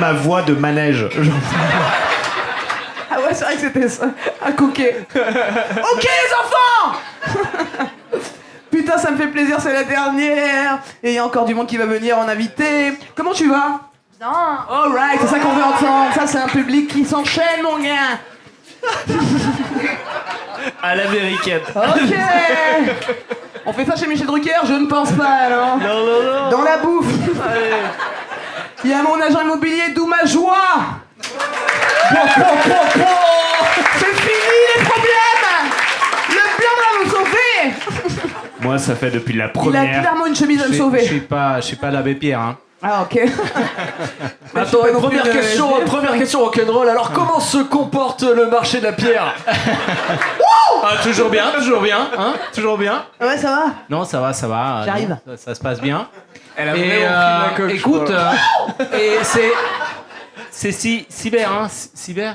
ma voix de manège. Ah ouais, c'est vrai que c'était ça. Un coquet. Ok, les enfants. Putain, ça me fait plaisir, c'est la dernière. Et il y a encore du monde qui va venir en invité. Comment tu vas? Non. Alright, c'est ça qu'on veut entendre. Ça, c'est un public qui s'enchaîne, mon gars. À l'américaine. Ok. On fait ça chez Michel Drucker? Je ne pense pas, non. Non. Dans la bouffe. Il y a mon agent immobilier, d'où ma joie. C'est fini les problèmes. Le blanc va nous sauver. Moi, ça fait depuis la Il a première. clairement une chemise à me Je sauver. suis pas l'abbé Pierre, hein. Ah ok. Attends, pas non première plus, question rock'n'roll. Alors, comment se comporte le marché de la pierre? Toujours bien, hein. Toujours bien. Ouais, ça va. Non, ça va. J'arrive. Non, ça se passe bien. Elle a Et vraiment pris la coque, je écoute, crois. et c'est cyber, hein, cyprus.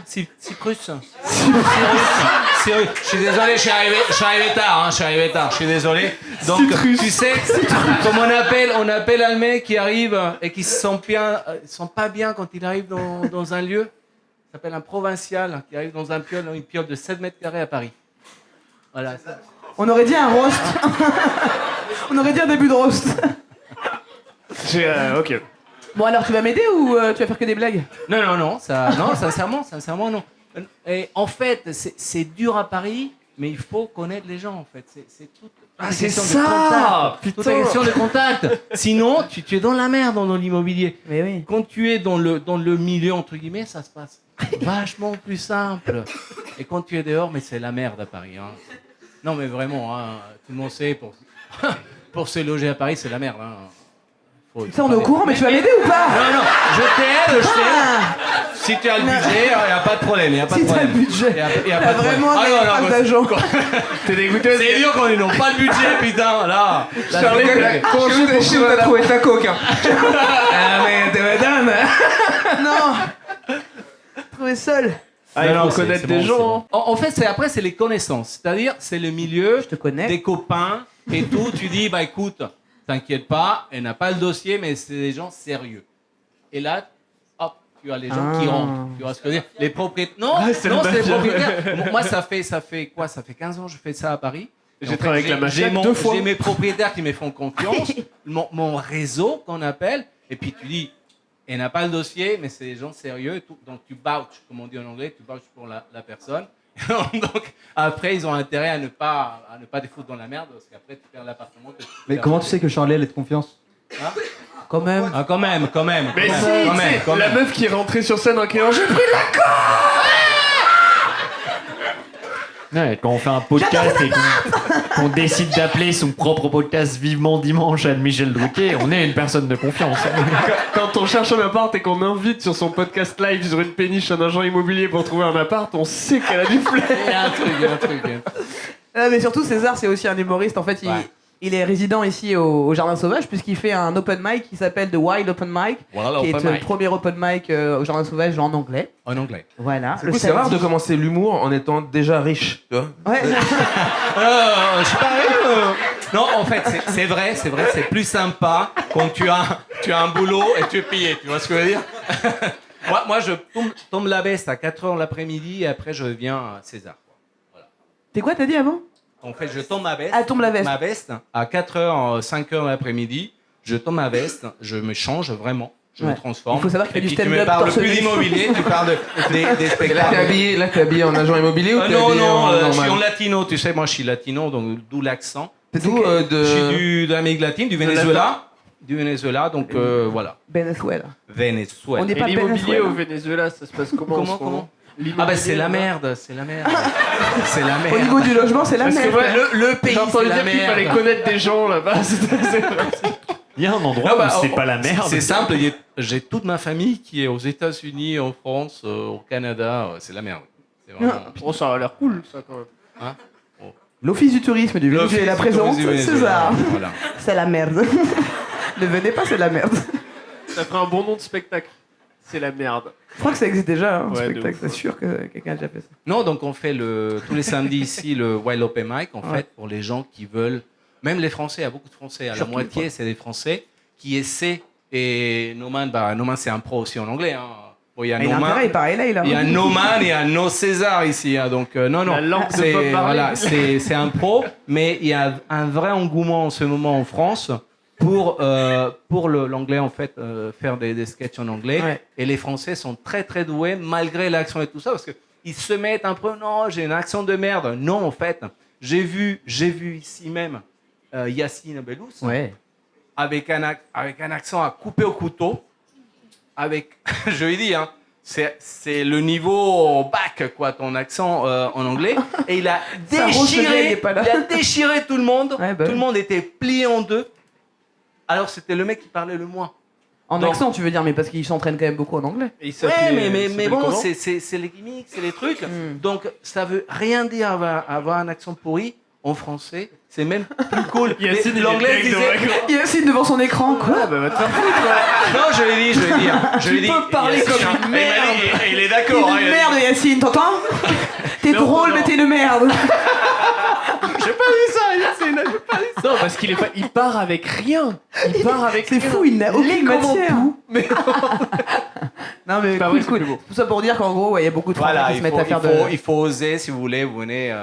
Cyrus. Je suis désolé, je suis arrivé tard, je suis désolé. Donc, tu sais, comme on appelle un mec qui arrive et qui se sent pas bien quand il arrive dans un lieu, ça s'appelle un provincial, qui arrive dans une piole de 7 mètres carrés à Paris. Voilà. Ça. On aurait dit un roast. On aurait dit un début de roast. Ok. Bon alors, tu vas m'aider ou tu vas faire que des blagues? Non, sincèrement, non. Et en fait, c'est dur à Paris, mais il faut connaître les gens, en fait. C'est tout. Ah, c'est question de ça. contact. Putain. Toute la question de contact. Sinon, tu es dans la merde dans l'immobilier. Mais oui. Quand tu es dans le milieu, entre guillemets, ça se passe vachement plus simple. Et quand tu es dehors, mais c'est la merde à Paris. Hein. Non, mais vraiment, hein, tout le monde sait, pour se loger à Paris, c'est la merde. Hein. Ça, on est au courant, mais tu vas m'aider ou pas? Non, je t'aide. Si tu as le budget, il n'y a pas de problème. Si t'as le budget. Y a T'as pas de problème. vraiment des phrases d'agent. T'es dégoûté. C'est dur quand ils n'ont pas de budget, putain, là. Charlie, quand je t'as trouvé ta coque. Hein. Ah, mais tu me donnes. Non. Trouvé seul. Ah, il faut connaître des gens. Bon. En fait, c'est les connaissances. C'est-à-dire, c'est le milieu, Je te connais. des copains et tout. Tu dis, bah écoute, t'inquiète pas, elle n'a pas le dossier, mais c'est des gens sérieux. Et là, hop, tu as les gens qui rentrent. Tu vois ce que je veux dire? Les propriétaires. Non, c'est les propriétaires. Moi, ça fait quoi? Ça fait 15 ans que je fais ça à Paris. J'ai travaillé avec la machine 2 fois. J'ai mes propriétaires qui me font confiance, mon réseau qu'on appelle, et puis tu dis, elle n'a pas le dossier, mais c'est des gens sérieux, et tout. Donc tu vouches, comme on dit en anglais, tu vouches pour la personne. Donc après, ils ont intérêt à ne pas te foutre dans la merde, parce qu'après tu perds l'appartement. Mais comment tu sais que Charlie elle est de confiance? Hein? Quand même. Ah, quand même. Mais quand même, si, quand même, quand la même. meuf qui est rentrée sur scène en criant j'ai pris la Ouais, quand on fait un podcast et qu'on décide d'appeler son propre podcast Vivement Dimanche à Michel Drucker, on est une personne de confiance. Quand on cherche un appart et qu'on invite sur son podcast live sur une péniche un agent immobilier pour trouver un appart, on sait qu'elle a du flair. Il y a un truc. Mais surtout, César, c'est aussi un humoriste. En fait, il est résident ici au Jardin Sauvage, puisqu'il fait un open mic qui s'appelle The Wild Open Mic, qui est le premier open mic au Jardin Sauvage en anglais. En anglais. Voilà. C'est rare de commencer l'humour en étant déjà riche, tu vois. Ouais. Je suis pas Non, en fait, c'est vrai, c'est plus sympa quand tu as un boulot et tu es payé, tu vois ce que je veux dire? moi, je tombe la veste à 4h l'après-midi et après je viens à César. Voilà. T'es quoi, t'as dit avant? En fait, je tombe ma veste. Ah, tombe la veste. Ma veste, à 4h, 5h l'après-midi, je tombe ma veste, je me change vraiment, je me transforme. Il faut savoir qu'il fait et du puis tu me stand-up parles torse plus nu. d'immobilier, tu parles des Là, spectacles. t'es habillé en agent immobilier ou t'es Non, habillé en je suis en normal? latino, tu sais, moi je suis latino, donc d'où l'accent. T'es d'où Je suis de l'Amérique latine, du Venezuela. Du Venezuela, donc voilà. Venezuela. Venezuela. On n'est Et pas l'immobilier Venezuela. au Venezuela, ça se passe comment en ce moment? Ah bah c'est la merde, c'est la merde. C'est la merde. Au niveau du logement, c'est la Parce que merde. ouais, Le pays, j'ai entendu c'est la dire qu'il fallait merde. connaître des gens là-bas. Il y a un endroit Ah bah, où c'est pas la merde. C'est simple, j'ai toute ma famille qui est aux États-Unis, en France, au Canada, c'est la merde. C'est vraiment... Oh, ça a l'air cool, ça, quand même. Hein? L'Office du tourisme du Venezuela L'Office du présente tourisme du Venezuela, César. voilà. C'est la merde. Ne venez pas, c'est la merde. Ça ferait un bon nom de spectacle. C'est la merde. Je crois que ça existe déjà, un Ouais, de spectacle. ouf. C'est sûr que quelqu'un a déjà fait ça. Non, donc on fait tous les samedis ici le Wild Open Mic, en fait, pour les gens qui veulent, même les Français, il y a beaucoup de Français, à Surtout la moitié, c'est des Français qui essaient, et Noman c'est un pro aussi en anglais, hein. Bon, il y a Il a intérêt, il paraît là, il y a No Man et il y a No César ici, hein, donc non, La langue de c'est Bob Marley. voilà, c'est un pro, mais il y a un vrai engouement en ce moment en France pour l'anglais en fait, faire des sketchs en anglais, Ouais. et les Français sont très très doués malgré l'accent et tout ça, parce que ils se mettent un peu, non, j'ai un accent de merde, non en fait, j'ai vu ici même Yacine Bellous Ouais. avec un accent à couper au couteau. Je lui dis, hein, c'est le niveau bac, quoi, ton accent en anglais. Et il a Ça rose le gars, il est déchiré, pas là. il a déchiré tout le monde. Ouais, bah tout oui. le monde était plié en deux. Alors c'était le mec qui parlait le moins. En Donc- accent, tu veux dire, mais parce qu'il s'entraîne quand même beaucoup en anglais. Et il Ouais, s'appelait- mais s'appelle bon, comment c'est les gimmicks, c'est les trucs. Mm. Donc ça veut rien dire avoir un accent pourri en français. C'est même plus cool. Yacine, il est L'anglais direct disait... devant l'écran. Yacine devant son écran, quoi. Ouais, bah va te faire foutre. Non, je l'ai dit. Je l'ai dit. peux parler Yacine, comme une hein. merde. Et il est T'es d'accord. hein, une il a dit- merde, Yacine, t'entends? T'es Non, drôle, non. mais t'es une merde. J'ai pas dit ça, Yacine, j'ai pas dit ça. Non, parce qu'il est pas, il part avec rien. Il part avec C'est rien. fou, il n'a aucune Les comment matière. tout. Mais Non, mais pas cool, vrai, c'est cool. plus beau. Tout ça pour dire qu'en gros, ouais, il y a beaucoup de Français Voilà, qui se mettent à faire de. il faut oser, si vous voulez, vous venez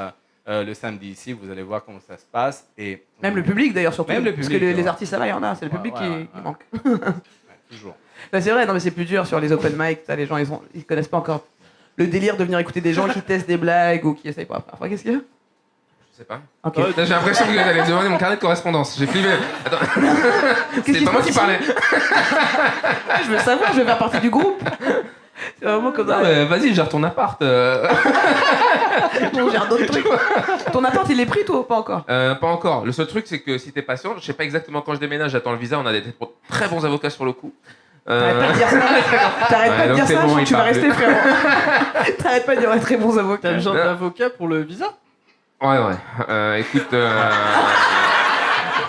le samedi ici, vous allez voir comment ça se passe. Et Même le public d'ailleurs, surtout. Même le Parce que public, les ouais. artistes là, il y en a, c'est le Ouais, public ouais, qui ouais. manque. toujours. Bah, c'est vrai, non, mais c'est plus dur sur les open mic. Ça, les gens, ils connaissent pas encore le délire de venir écouter des gens qui testent des blagues ou qui essayent pas. Enfin, qu'est-ce qu'il y a? Je sais pas. Ok. J'ai l'impression que vous allez me demander mon carnet de correspondance. J'ai flippé. Attends. C'est pas moi qui parlais. Je veux savoir, je vais faire partie du groupe. C'est vraiment comme ça. Non, mais vas-y, gère ton appart. On gère d'autres trucs. Ton appart, il est pris, toi, ou pas encore? Pas encore. Le seul truc, c'est que si t'es patient, je sais pas exactement quand je déménage, j'attends le visa. On a des très bons avocats sur le coup. T'arrêtes pas de dire ça, T'arrêtes Ouais, pas de donc dire c'est ça, bon, je sens que il tu vas part. rester, frérot. T'arrêtes pas de dire très bons avocats. T'as besoin d'avocat pour le visa? Ouais. Écoute.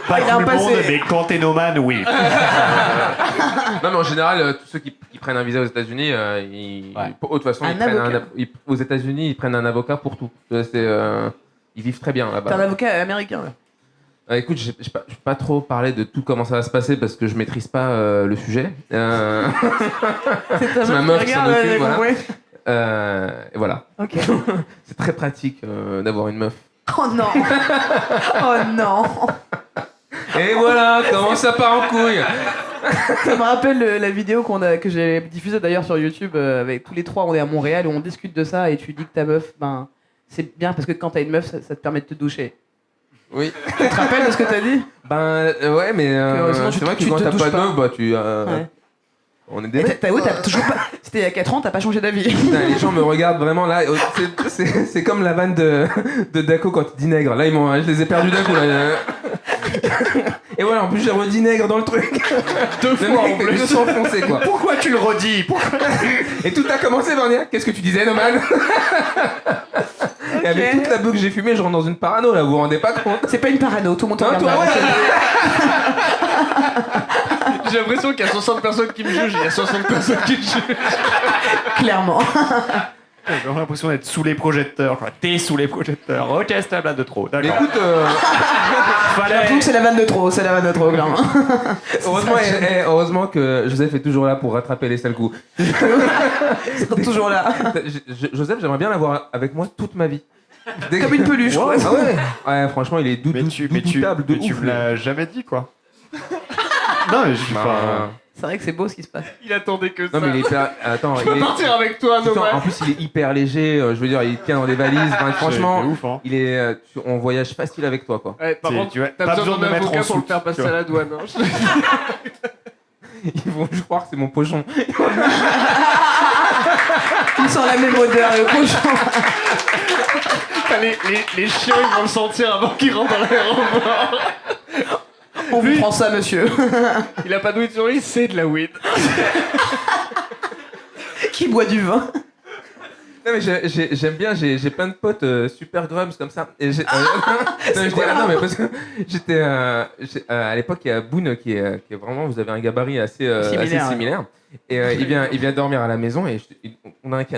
Pas il a tout le un monde, passé. mais quand t'es nomade, oui. Non, mais en général, tous ceux qui prennent un visa aux États-Unis, de toute façon, Un avocat. aux États-Unis, ils prennent un avocat pour tout. Ils vivent très bien T'es là-bas. un avocat américain, là. Écoute, je vais pas trop parler de tout comment ça va se passer parce que je maîtrise pas le sujet. C'est ta C'est ma meuf meuf qui qui s'en regarde, occupe, j'ai voilà. compris. Et voilà. Ok. C'est très pratique d'avoir une meuf. Oh non. Oh non. Et voilà, comment ça part en couille. Ça me rappelle la vidéo que j'ai diffusée d'ailleurs sur YouTube avec tous les trois, on est à Montréal où on discute de ça et tu dis que ta meuf, ben, c'est bien parce que quand t'as une meuf, ça te permet de te doucher. Oui. Tu te rappelles de ce que t'as dit? Ouais, mais sinon, c'est vrai que tu quand te t'as douches pas de pas. meuf, bah tu. Ouais. On est Mais des. t'as toujours pas. C'était il y a 4 ans, t'as pas changé d'avis. Putain, les gens me regardent vraiment là. C'est comme la vanne de Daco quand il dit nègre. Là, je les ai perdus d'un coup. Là. Et voilà, en plus, j'ai redit nègre dans le truc. Deux fois en Ils plus. se sont enfoncés, quoi. Pourquoi tu le redis? Pourquoi? Et tout a commencé par dire qu'est-ce que tu disais, Noman? Et avec toute la beuh que j'ai fumée, je rentre dans une parano là, vous vous rendez pas compte? C'est pas une parano, tout le monde te Hein, regarde. toi, mal. ouais. J'ai l'impression qu'il y a 60 personnes qui me jugent, il y a 60 personnes qui me jugent. Clairement. J'ai vraiment l'impression d'être sous les projecteurs, quoi. T'es sous les projecteurs. Ok, c'était la blague de trop. Mais D'accord. écoute, J'avoue que c'est la vanne de trop, clairement. heureusement que Joseph est toujours là pour rattraper les sales coups. Ils sont toujours là. Joseph, j'aimerais bien l'avoir avec moi toute ma vie. Comme une peluche, quoi. Ah ouais. Ouais, franchement, il est Mais tu doutable me l'as jamais dit, quoi. Non, mais je suis pas. C'est vrai que c'est beau ce qui se passe. Il attendait que ça. Non, mais il est hyper. Attends, Je peux partir avec toi, Putain, Nomad. en plus, il est hyper léger. Je veux dire, il tient dans des valises. Enfin, franchement, C'est ouf, hein. il est. On voyage facile avec toi, quoi. Ouais, par C'est- contre, tu vois, t'as pas besoin besoin d'un de mettre avocat en pour le soute, faire passer tu à la douane. Hein. Ils vont croire que c'est mon pochon. Ils sont la même odeur, le cochon. Les chiens, ils vont le sentir avant qu'ils rentrent dans l'aéroport. On vous prend ça, monsieur. Il a pas de weed sur lui, c'est de la weed. Qui boit du vin? Non, mais j'aime bien, j'ai plein de potes super grums comme ça. Et non, je dis, non, mais parce que j'étais. À l'époque, il y a Boone qui est vraiment. Vous avez un gabarit assez similaire. Et il vient dormir à la maison. Et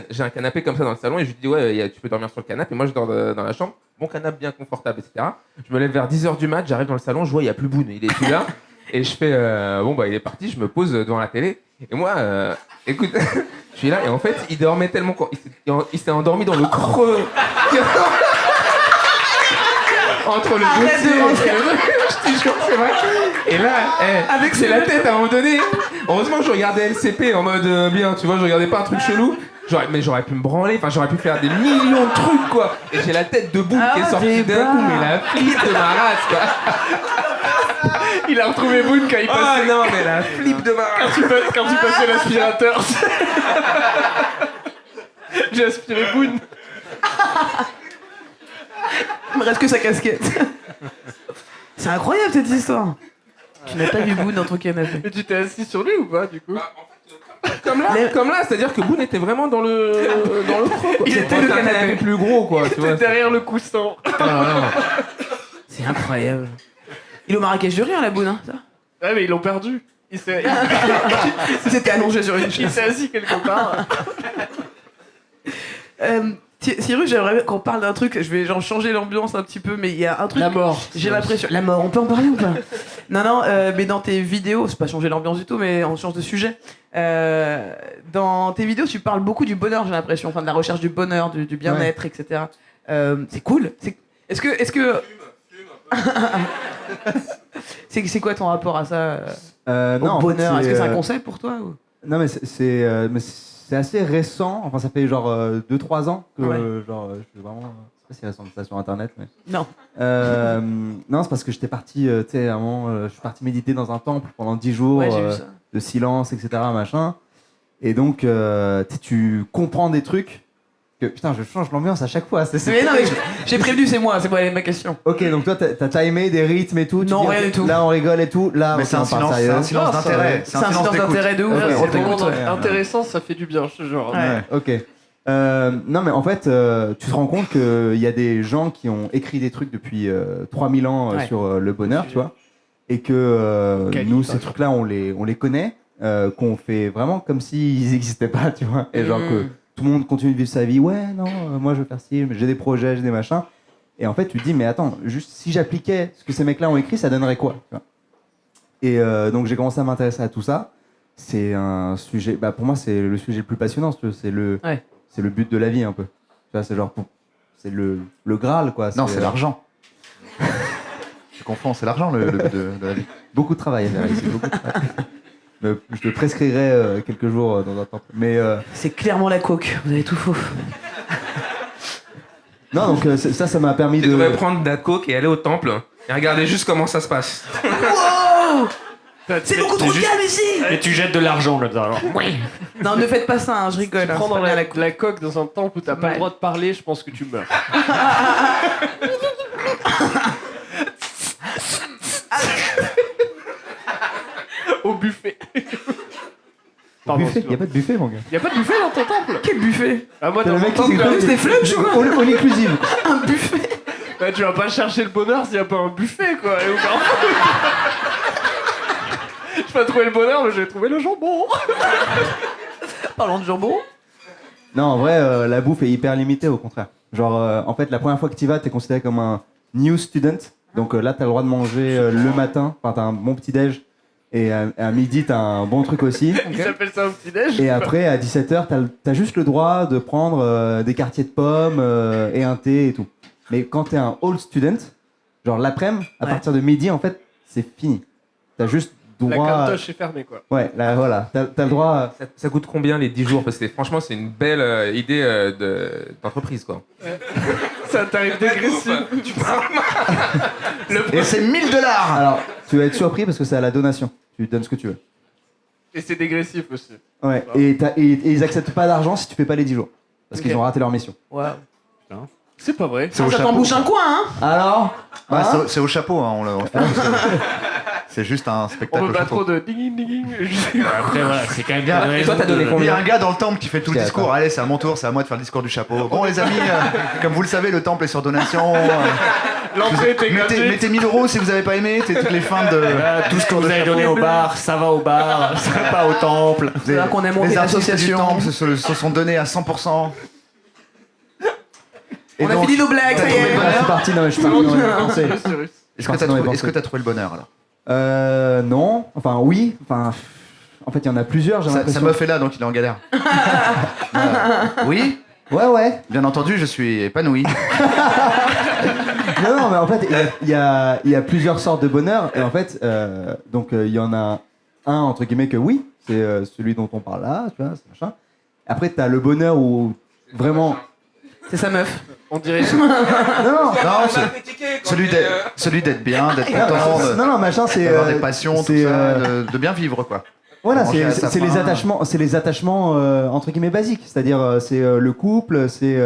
j'ai un canapé comme ça dans le salon. Et je lui dis, ouais, tu peux dormir sur le canapé. Et moi, je dors dans la chambre. Bon canapé bien confortable, etc. Je me lève vers 10h du mat. J'arrive dans le salon. Je vois, il n'y a plus Boone. Il est plus là. Et je fais, bon, bah, il est parti. Je me pose devant la télé. Et moi, écoute. Je suis là et en fait, il dormait tellement il s'est endormi dans le creux. Entre le Arrête dossier de mentir. et je te jure, c'est vrai. Et là, avec c'est la tête à un moment donné. Heureusement que je regardais LCP en mode bien, tu vois, je regardais pas un truc chelou. Mais j'aurais pu me branler, enfin j'aurais pu faire des millions de trucs quoi. Et j'ai la tête de Boone qui est sortie d'un coup, mais la flip de ma race quoi. Il a retrouvé Boone quand il Oh passait. non, mais la flip de ma race. Quand tu passais l'aspirateur. J'ai aspiré Boone. Il me reste que sa casquette. C'est incroyable cette histoire. Tu n'as pas vu Boone dans ton canapé. Mais tu t'es assis sur lui ou pas du coup? Comme là, c'est-à-dire que Boone était vraiment dans le creux quoi. Il était le canapé plus gros quoi, tu vois. Derrière le coussin. C'est incroyable. Il est au Marrakech du rire, la Boone, hein, ça. Ouais, mais ils l'ont perdu. Il s'est C'était allongé sur une chaise. assis quelque part. Cyrus, j'aimerais qu'on parle d'un truc. Je vais genre changer l'ambiance un petit peu, mais il y a un truc. La mort. J'ai l'impression. La mort, on peut en parler ou pas? Non, mais dans tes vidéos, c'est pas changer l'ambiance du tout, mais on change de sujet. Dans tes vidéos, tu parles beaucoup du bonheur, j'ai l'impression, enfin de la recherche du bonheur, du bien-être, etc. C'est cool. Est-ce que c'est quoi ton rapport à ça Non, au en fait, bonheur? Est-ce que c'est un concept pour toi ou... Non, mais c'est assez récent. Enfin, ça fait genre 2-3 ans que je suis vraiment. Je sais pas si récent ça sur internet, mais. Non. Non, c'est parce que j'étais parti, tu sais, à un moment, je suis parti méditer dans un temple pendant 10 jours Ouais, j'ai vu ça. de silence, etc., machin. Et donc, tu comprends des trucs que putain, je change l'ambiance à chaque fois. Mais non, mais j'ai prévenu, c'est moi ma question. Ok, donc toi, t'as timé des rythmes et tout. tu Non, dis, rien ok, du tout. Là, on rigole et tout. Là, Mais ok, c'est un on parle silence, sérieux. c'est un silence d'intérêt. C'est un silence d'intérêt de ouf. Ok, on c'est t'écoute. bon. Ouais. Intéressant, ça fait du bien, je te jure. Ouais. Ok. Non, mais en fait, tu te rends compte qu'il y a des gens qui ont écrit des trucs depuis 3000 ans Ouais. sur le bonheur, tu vois. Et que Cali, nous, par ces trucs-là, on les connaît, qu'on fait vraiment comme s'ils n'existaient pas, tu vois. Et genre que tout le monde continue de vivre sa vie. Ouais, non, moi je veux faire ci, j'ai des projets, j'ai des machins. Et en fait, tu te dis, mais attends, juste si j'appliquais ce que ces mecs-là ont écrit, ça donnerait quoi, tu vois. Et donc j'ai commencé à m'intéresser à tout ça. C'est un sujet, bah pour moi, c'est le sujet le plus passionnant, si tu veux. C'est le but de la vie un peu. Tu vois, c'est genre, c'est le Graal, quoi. Non, c'est l'argent. Tu confonds, c'est l'argent le but de la vie. Beaucoup de travail à faire ici, beaucoup de travail. Je te prescrirai quelques jours dans un temple. Mais C'est clairement la coke, vous avez tout faux. non, donc ça m'a permis Tu de. devrais prendre de la coke et aller au temple et regarder juste comment ça se passe. Wow, c'est beaucoup trop calme ici. Et tu jettes de l'argent là-dedans. Oui. Non, ne faites pas ça, hein, je rigole. hein, Prendre c'est pas bien la, la coke. la coque dans un temple où t'as pas Ouais. le droit de parler, je pense que tu meurs. Au buffet. Pardon, Buffet, y a pas de buffet, mon gars. y a pas de buffet dans ton temple? Quel buffet? Ah, moi, T'as dans le mon mec qui temple, s'est des flunchs ou quoi all inclusive. Un buffet. bah, tu vas pas chercher le bonheur s'il y a pas un buffet, quoi. Et je vais pas trouver le bonheur, mais je vais trouver le jambon. Parlons de jambon. Non, en vrai, la bouffe est hyper limitée, au contraire. Genre, en fait, la première fois que tu y vas, t'es considéré comme un new student. Donc là, t'as le droit de manger le matin. Enfin, t'as un bon petit-déj. Et à midi, t'as un bon truc aussi. Il s'appelle ça un petit-déj. Et après, à 17h, t'as juste le droit de prendre des quartiers de pommes et un thé et tout. Mais quand t'es un old student, genre l'après-midi, à Ouais. partir de midi, en fait, c'est fini. T'as juste La droit... cantoche est fermée, quoi. Ouais, là, voilà. T'as le droit... Ça coûte combien les 10 jours? Parce que franchement, c'est une belle idée d'entreprise, quoi. C'est un tarif dégressif. Et c'est 1000 $. Alors, tu vas être surpris parce que c'est à la donation. Tu donnes ce que tu veux. Et c'est dégressif aussi. Ouais, et ils acceptent pas d'argent si tu fais pas les 10 jours. Parce Ok. qu'ils ont raté leur mission. Waouh. C'est pas vrai. C'est au Ça chapeau. t'embouche un coin, hein? Alors Ouais, hein c'est au chapeau, hein, on le fait. C'est juste un On spectacle veut au pas chapeau. trop de ding ding. Après, voilà, c'est quand même bien. Et toi, t'as donné Il y combien? a un gars dans le temple qui fait tout le Je sais discours. pas. Allez, c'est à mon tour, c'est à moi de faire le discours du chapeau. Bon, les amis, comme vous le savez, le temple est sur donation. L'entrée était Mettez, gratuite. mettez 1000 € si vous avez pas aimé. C'est toutes les fins de. Tout ce que vous avez donné au bar, ça va au bar, ça va pas au temple. C'est là qu'on a monté Les artistes du l'association. temple se sont donnés à 100%. Et On a donc, fini nos blagues, ça y est. Ouais, c'est parti, non, mais je suis parti dans les pensées. Est-ce que t'as trouvé le bonheur alors? Non, enfin oui, enfin En fait, il y en a plusieurs, j'ai Sa l'impression. meuf est là, donc il est en galère. Oui, Ouais. bien entendu, je suis épanoui. Non, mais en fait, il y a plusieurs sortes de bonheur. Et en fait, il y en a un, entre guillemets, que oui, c'est celui dont on parle là, tu vois, c'est machin. Après, t'as le bonheur où vraiment. C'est sa meuf. On dirait. Non, Non, celui d'être bien, d'être content, non, machin, c'est. d'avoir des passions, tout c'est, ça, de bien vivre, quoi. Voilà, Manger à sa c'est les faim. attachements, entre guillemets basiques. C'est-à-dire, c'est le couple, c'est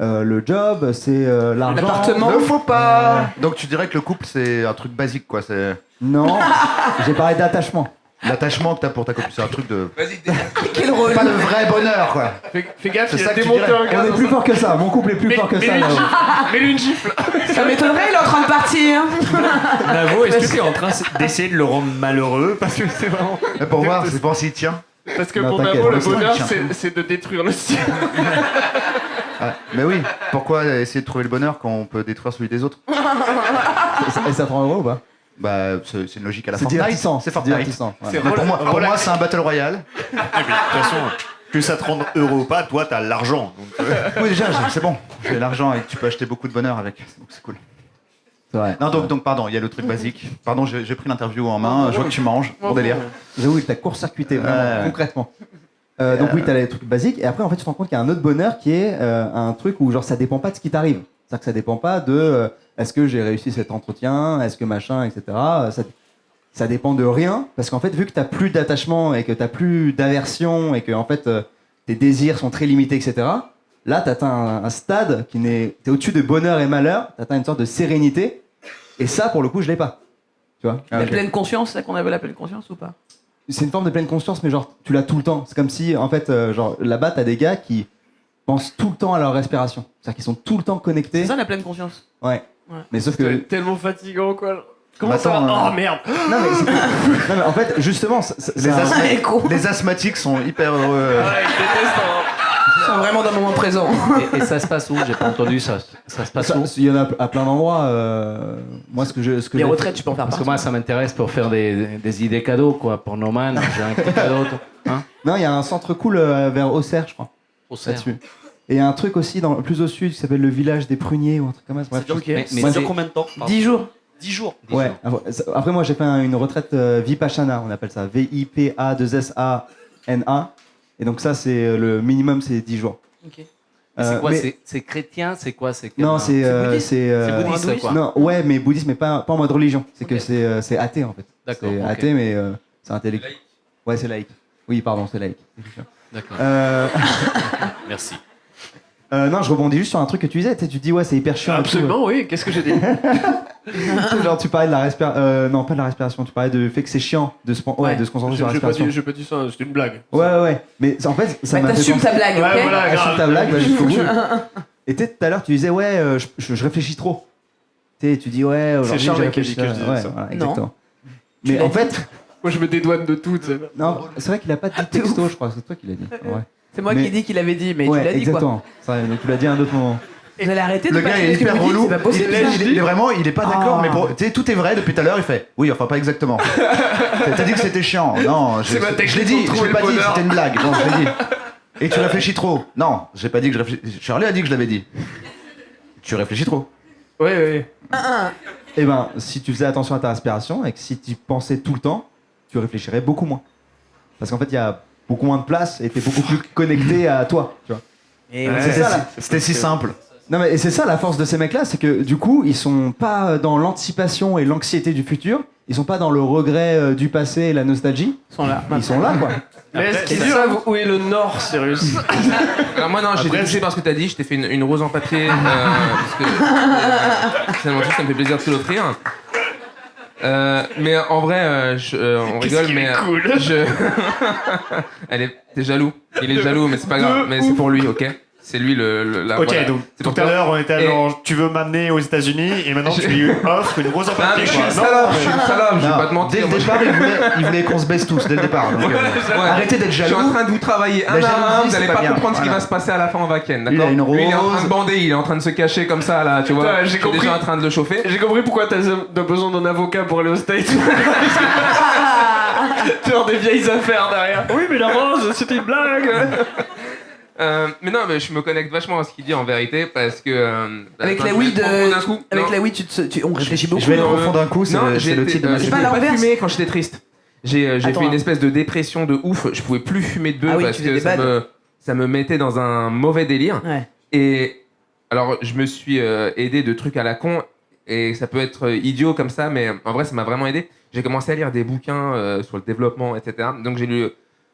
le job, c'est l'argent. L'appartement. Ne faut pas. Donc tu dirais que le couple c'est un truc basique, quoi. C'est Non, j'ai parlé d'attachement. l'attachement que t'as pour ta copine, c'est un truc de. Quel rôle. Pas le vrai bonheur, quoi. Fais gaffe, C'est il ça a que tu démonté dirais. un gars. On est plus fort que ça. Mon couple est plus fort que ça. là-haut. Mets-lui une gifle. Ça m'étonnerait, il est en train de partir. Navo, est-ce que tu es en train d'essayer de le rendre malheureux? Parce que c'est vraiment. Mais pour voir, c'est pour s'il tient. Parce que Non, pour t'inquiète, Navo, le c'est bonheur, un chien. c'est de détruire le sien. Ouais. Mais oui, pourquoi essayer de trouver le bonheur quand on peut détruire celui des autres? Et ça te rend heureux ou pas? Bah, c'est une logique à la C'est Fortnite. divertissant. C'est Fortnite. divertissant. Ouais. Mais pour moi, c'est un battle royale. Et puis, de toute façon, que ça te rende heureux ou pas, toi, t'as l'argent. Donc, Oui, déjà, c'est bon. J'ai l'argent et tu peux acheter beaucoup de bonheur avec. Donc c'est cool. C'est vrai. Non, donc pardon, il y a le truc basique. Pardon, j'ai pris l'interview en main. Je vois que tu manges. Bon délire. J'avoue que t'as court-circuité vraiment, Ouais. concrètement. Donc oui, t'as les trucs basiques. Et après, en fait, tu te rends compte qu'il y a un autre bonheur qui est un truc où genre ça dépend pas de ce qui t'arrive. C'est-à-dire que ça dépend pas de est-ce que j'ai réussi cet entretien, est-ce que machin, etc. Ça dépend de rien. Parce qu'en fait, vu que t'as plus d'attachement et que t'as plus d'aversion et que en fait tes désirs sont très limités, etc. Là, t'atteins un stade qui n'est, t'es au-dessus de bonheur et malheur. T'atteins une sorte de sérénité. Et ça, pour le coup, je l'ai pas. Tu vois. La pleine conscience, c'est ça qu'on appelle la pleine conscience ou pas? C'est une forme de pleine conscience, mais genre, tu l'as tout le temps. C'est comme si, en fait, genre, là-bas, t'as des gars qui pensent tout le temps à leur respiration. C'est-à-dire qu'ils sont tout le temps connectés. C'est ça la pleine conscience. Ouais. Ouais. Mais sauf que. C'est tellement fatigant, quoi. Comment Bah, ça attends, va? Oh merde. Non, mais en fait, justement, Les asthmatiques sont hyper heureux. Ouais, je déteste. Ils sont vraiment dans le moment présent. Et ça se passe où? J'ai pas entendu ça. Ça se passe ça, où? il y en a à plein d'endroits. Moi, ce que Les j'ai retraites, tu peux en faire Parce que partie. moi, ça m'intéresse pour faire des idées cadeaux, quoi. Pour Norman, j'ai un petit cadeau. Hein? Non, il y a un centre cool vers Auxerre, je crois. Au cerf. Là-dessus. Et il y a un truc aussi plus au sud qui s'appelle le village des pruniers ou un truc comme ça. Bref, Ok. Mais ça c'est- dure combien de temps? 10 jours. 10 jours. Ouais. Après, moi, j'ai fait une retraite Vipassana, on appelle ça. Vipa2SANA. Et donc, ça, c'est le minimum, c'est 10 jours. Ok. C'est quoi? Mais- C'est chrétien? C'est quoi? C'est quel- Non, c'est. bouddhiste. C'est bouddhiste, quoi. Non, ouais, mais bouddhiste, mais pas en mode religion. C'est Ok. que c'est athée, en fait. D'accord, C'est ok. athée, mais c'est intellectuel. Ouais, c'est laïque. Oui, pardon, c'est laïque. D'accord. Merci. Non, je rebondis juste sur un truc que tu disais. Tu sais, tu dis, ouais, c'est hyper chiant. et tout. Absolument, oui. Qu'est-ce que j'ai dit? Genre, tu parlais de la respiration. Non, pas de la respiration. Tu parlais du fait que c'est chiant de se Ouais. concentrer sur la respiration. J'ai pas dit ça, c'était une blague. Ouais. Mais en fait, ça Bah, m'a fait t'assumes penser. ta blague, Ouais, ok? voilà. Assume ta blague, vas-y, jusqu'au bout. Et tu sais, tout à l'heure, tu disais, ouais, je réfléchis trop. Tu sais, tu dis, ouais, aujourd'hui, Charles j'ai qui a dit réfléchi que je disais ouais, ça. voilà, Non. exactement. Tu Mais l'as en dit. fait, Moi, je me dédouane de tout, tu sais. non, c'est vrai qu'il a pas dit texto, je crois. C'est toi qui l'as dit. Ouais, C'est moi Mais- qui ai dit qu'il avait dit, mais ouais tu l'as dit quoi. exactement. Ça, tu l'as dit à un autre moment. Vous allez arrêter de Le pas gars suivre est ce que hyper vous dites, relou. c'est pas possible. Il est vraiment, il est pas d'accord, Ah. mais tu sais, tout est vrai depuis tout à l'heure. Il fait, oui, enfin pas exactement. T'as dit que c'était chiant. Non, C'est ma je technique l'ai dit, pour je trouver l'ai pas le dit, bonheur. c'était une blague. Non, je l'ai dit. Et tu réfléchis trop. Non, j'ai pas dit que je réfléchis. Charlie a dit que je l'avais dit. Tu réfléchis trop. Oui, oui. Eh ben, si tu faisais attention à ta respiration et que si tu pensais tout le temps, tu réfléchirais beaucoup moins. Parce qu'en fait, il y a beaucoup moins de place et t'es beaucoup plus connecté à toi, tu vois. Et Ouais, ouais, c'est ça, là. C'était si simple. Non mais et c'est ça la force de ces mecs-là, c'est que du coup ils sont pas dans l'anticipation et l'anxiété du futur, ils sont pas dans le regret du passé et la nostalgie, ils sont là. ils sont là quoi. Mais est-ce qu'ils savent où est le Nord, Cyrus? Alors moi non, j'ai été Après, touché par ce que t'as dit, je t'ai fait une rose en papier, parce que finalement ça me fait plaisir de te l'offrir. Mais en vrai, on rigole, qu'il mais est cool. t'es jaloux. Il est jaloux, mais c'est pas grave. Mais c'est pour lui, ok? C'est lui la. Ok, voilà. donc C'est tout pour à toi. l'heure on était à Et- genre tu veux m'amener aux États-Unis et maintenant tu lui offres une rose en Ah, mais papier. je suis quoi. une Non, salope, mais- je suis une salope, je vais Non, pas te mentir. dès le moi, je- départ, il voulait qu'on se baisse tous dès le départ. Donc, Ouais. arrêtez d'être Je suis en jaloux. train de vous travailler un La à un, jalousie, vous allez c'est pas pas bien. comprendre ce qui Voilà. va se passer à la fin en week-end, Lui, il d'accord? a une Lui, il est en train rose. de bander, il est en train de se cacher comme ça, là, tu vois. Putain, j'ai Je suis compris. déjà en train de le chauffer. J'ai compris pourquoi t'as besoin d'un avocat pour aller au States. Genre des vieilles affaires derrière. Oui, mais la rose, c'était une blague. Mais non, mais je me connecte vachement à ce qu'il dit en vérité parce que. Avec attends, la je vais weed, être profond d'un coup. avec Non. la weed, on réfléchit beaucoup. Je vais être Non, profond d'un coup, c'est Non, c'est le titre de ma c'est j'ai pas vidéo. pas l'inverse. fumé quand j'étais triste. J'ai Attends, fait une hein. espèce de dépression de ouf. Je pouvais plus fumer de bœuf Ah oui, parce tu faisais que des bads. ça me mettait dans un mauvais délire. Ouais. Et alors, je me suis aidé de trucs à la con. Et ça peut être idiot comme ça, mais en vrai, ça m'a vraiment aidé. J'ai commencé à lire des bouquins sur le développement, etc. Donc, j'ai lu,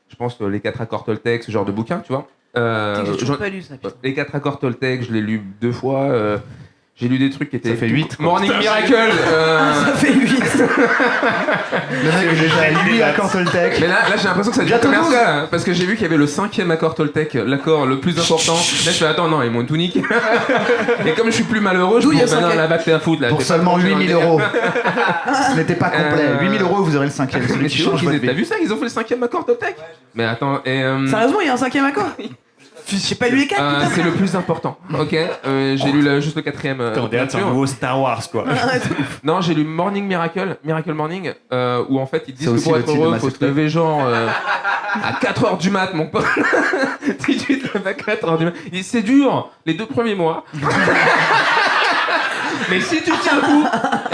je pense, les 4 accords Toltec, ce genre de bouquins, tu vois. J'ai toujours j'en- pas lu ça. putain. Les 4 accords Toltec, je l'ai lu 2 fois. J'ai lu des trucs qui étaient. Ça fait 8, quoi. Morning Miracle. Ça fait 8. Le mec est déjà à 8 accords Toltec. Mais là j'ai l'impression que ça devient Bientôt commercial, hein, parce que j'ai vu qu'il y avait le 5e accord Toltec, l'accord le plus important. Là je fais attends, non, ils m'ont tout niqué. Et comme je suis plus malheureux, je D'où il y me a dis, bah non, 5e. la vague t'es à foutre là. Pour t'es pas seulement plongé dans le 8000 délire. euros. Ce n'était pas complet. 8000 euros, vous aurez le 5e. Celui Mais qui c'est change ouf, votre t'as vie. vu ça? Ils ont fait le 5e accord Toltec? Mais attends, et. Sérieusement, il y a un 5e accord. J'ai pas lu les 4 putain. c'est le plus important, ok? J'ai lu juste le 4e. On dirait que c'est un nouveau Star Wars, quoi. Non, j'ai lu Morning Miracle, Miracle Morning, où en fait ils disent C'est que aussi pour le être titre de heureux, ma faut se secte. lever genre à 4h du mat, mon pote. Si tu te lèves à 4h du mat, il dit, c'est dur les 2 premiers mois. Mais si tu tiens le coup,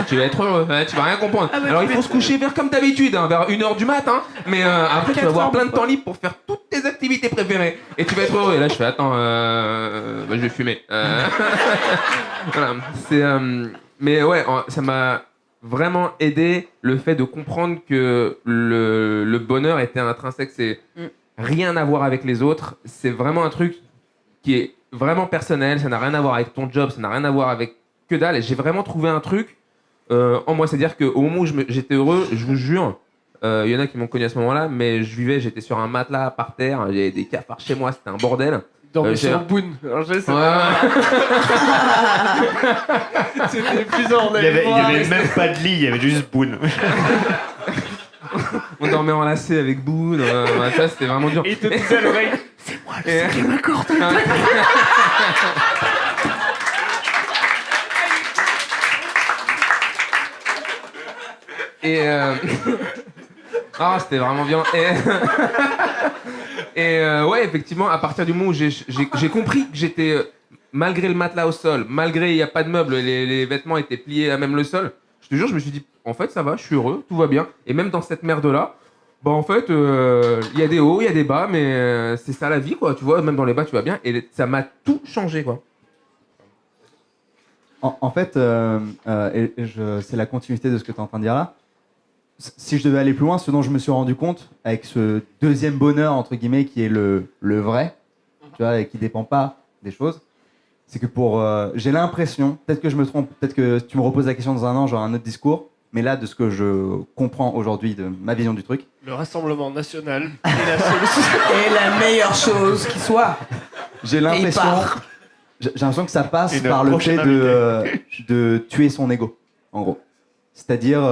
tu vas être heureux, tu vas rien comprendre. Alors il faut se coucher vers comme d'habitude, hein, vers 1h du mat, hein, mais après tu vas avoir plein de temps libre pour faire toutes tes activités préférées et tu vas être heureux. Et là je fais attends, bah, je vais fumer. Voilà, c'est mais ouais, ça m'a vraiment aidé le fait de comprendre que le bonheur était intrinsèque, c'est rien à voir avec les autres, c'est vraiment un truc qui est vraiment personnel, ça n'a rien à voir avec ton job, ça n'a rien à voir avec que dalle. Et j'ai vraiment trouvé un truc en moi, c'est-à-dire qu'au moment où j'étais heureux, je vous jure, il y en a qui m'ont connu à ce moment-là, mais j'étais sur un matelas par terre, j'avais des cafards chez moi, c'était un bordel. Dormais j'ai- sur le boune. Alors, je sais, Ouais. c'était épuisant. Il y avait même pas de lit, il y avait juste boune. On dormait enlacés avec Boone, ça c'était vraiment dur. Et il te disait à l'oreille. Et- Et ah, c'était vraiment bien. Et ouais, effectivement, à partir du moment où j'ai compris que j'étais, malgré le matelas au sol, malgré il n'y a pas de meubles, les vêtements étaient pliés à même le sol, je te jure, je me suis dit, en fait, ça va, je suis heureux, tout va bien. Et même dans cette merde-là, bah en fait, il y a des hauts, il y a des bas, mais c'est ça la vie, quoi. Tu vois, même dans les bas, tu vas bien. Et ça m'a tout changé, quoi. En fait, c'est la continuité de ce que tu es en train de dire là. Si je devais aller plus loin, ce dont je me suis rendu compte avec ce deuxième bonheur, entre guillemets, qui est le vrai, tu vois, et qui dépend pas des choses, c'est que j'ai l'impression, peut-être que je me trompe, peut-être que tu me reposes la question dans un an, j'aurai un autre discours, mais là, de ce que je comprends aujourd'hui, de ma vision du truc, Le Rassemblement National est la solution. Et la meilleure chose qui soit. j'ai l'impression que ça passe Une par le fait prochaine de tuer son ego, en gros. C'est-à-dire,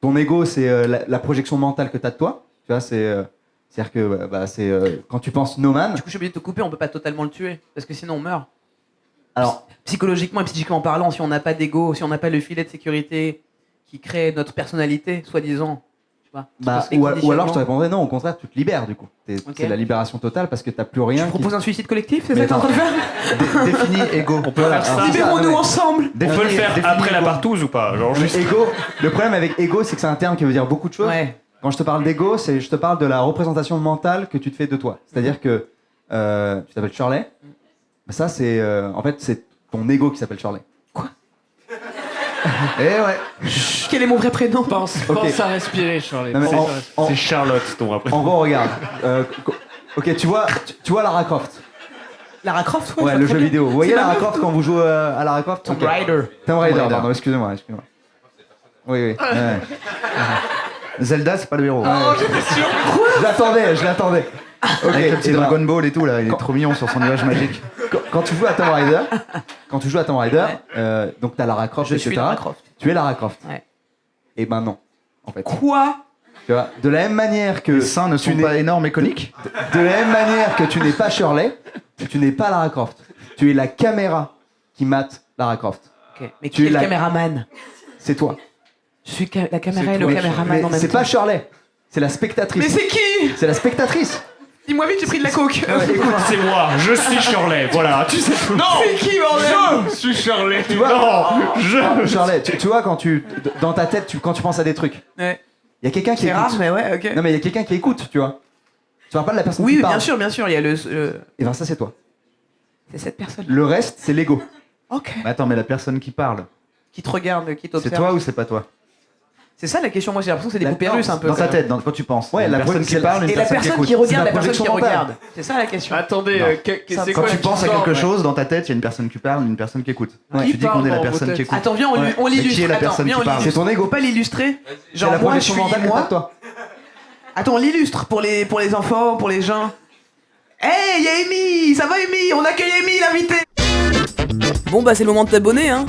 ton ego, c'est la projection mentale que tu as de toi. Tu vois, c'est-à-dire que quand tu penses no man. Du coup, je suis obligé de te couper, on peut pas totalement le tuer. Parce que sinon, on meurt. Alors, Psychologiquement et psychiquement parlant, si on n'a pas d'ego, si on n'a pas le filet de sécurité qui crée notre personnalité, soi-disant. Tu vois, tous ces ou alors je te conditionnements. répondrais non, au contraire, tu te libères du coup. Ok. C'est la libération totale parce que tu n'as plus rien. Tu proposes un suicide collectif, c'est Mais ça que t'es en train de faire Définis ego. On peut faire ça. Libérons-nous ensemble. On peut le faire après la partouze ou pas? Genre juste. Ego, le problème avec ego, c'est que c'est un terme qui veut dire beaucoup de choses. Ouais. Quand je te parle d'ego, je te parle de la représentation mentale que tu te fais de toi. C'est-à-dire que tu t'appelles Shirley. Ça, en fait, c'est ton ego qui s'appelle Shirley. Eh ouais. Quel est mon vrai prénom? Pense à respirer, Charlie. Non, mais C'est Charlotte, ton après. en gros, regarde. Ok, tu vois Lara Croft. Lara Croft, Ouais, le jeu vidéo. Vous voyez Lara Croft quand vous jouez à Lara Croft? Tomb Ok. Raider. Tomb Raider, Raider. pardon, excusez-moi. Oui. Ouais. Zelda, c'est pas le héros. Je l'attendais. Ok, Avec le petit et ben, Dragon Ball et tout, là, il est trop mignon sur son nuage magique. quand tu joues à Tomb Raider, donc t'as Lara Croft, Je etc. suis Lara Croft. Tu es Lara Croft. Ouais. Et ben non, en fait. Quoi? Tu vois, de la même manière que Les seins ne sont pas énormes et coniques. de la même manière que tu n'es pas Shirley, tu n'es pas Lara Croft. Tu es la caméra qui mate Lara Croft. Ok. Mais Tu qui es est le la- caméraman? C'est toi. Je suis la caméra et le Mais- caméraman mais en même c'est temps. pas Shirley. C'est la Mais spectatrice. c'est qui? C'est la spectatrice. Dis-moi vite, j'ai pris de la coke. Écoute, c'est moi, je suis Shirley, voilà, tu sais tout. Non, c'est qui, bordel? Je suis Shirley. Tu vois, Non, Charlet, tu vois, dans ta tête, quand tu penses à des trucs, Ouais. il y a quelqu'un qui C'est écoute. rare, mais ouais, ok. Non, mais il y a quelqu'un qui écoute, tu vois. Tu parles pas de la personne qui Oui, parle. bien sûr, il y a le. Et ben ça, c'est toi. C'est cette personne. Le reste, c'est l'ego. Ok. Mais attends, mais la personne qui parle, Qui te regarde, qui t'observe. c'est toi ou c'est pas toi? C'est ça la question, moi j'ai l'impression que c'est des La- poupées russes un peu. Dans ta quand tête, quand tu penses. Ouais, une la personne pro- qui c'est- parle, une même. Et la personne qui personne écoute. qui regarde, C'est la la personne qui projection mentale. regarde. C'est ça la question. Attendez, Non. c'est Quand quoi tu la penses à différence? quelque chose, dans ta tête, il y a une personne qui parle, une personne qui écoute. Ouais. Tu dis qu'on est la Qui parle dans personne vos qui têtes écoute. Attends, viens, on Ouais. l'illustre. Mais qui est la Attends, personne viens, qui on parle? C'est l'illustre. ton ego. On peut pas l'illustrer? C'est Genre, la moi je projection suis mentale que t'as moi. de toi. Attends, on l'illustre pour les enfants, pour les gens. Hey, y a Amy! Ça va Amy? On accueille Amy, l'invité! Bon bah c'est le moment de t'abonner, hein.